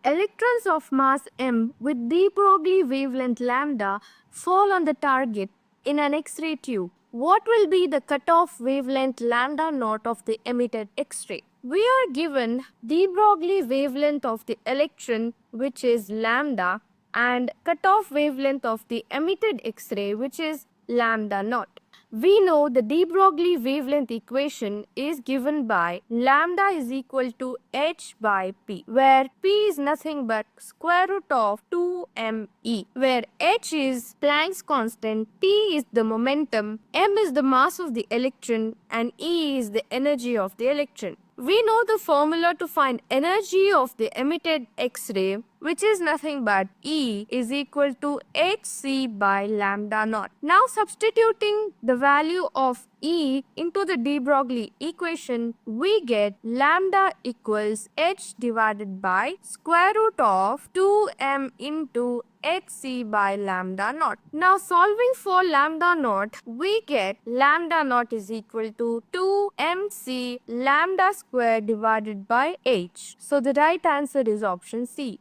Electrons of mass m with de Broglie wavelength lambda fall on the target in an X-ray tube. What will be the cutoff wavelength lambda naught of the emitted X-ray? We are given de Broglie wavelength of the electron, which is lambda, and cutoff wavelength of the emitted X-ray, which is lambda naught. We know the de Broglie wavelength equation is given by lambda is equal to h by p, where p is nothing but square root of 2me, where h is Planck's constant, p is the momentum, m is the mass of the electron, and E is the energy of the electron. We know the formula to find energy of the emitted X-ray, which is nothing but E is equal to hc by lambda naught. Now substituting the value of E into the de Broglie equation, we get lambda equals h divided by square root of 2m into hc by lambda naught. Now solving for lambda naught, we get lambda naught is equal to 2mc lambda square divided by h. So the right answer is option C.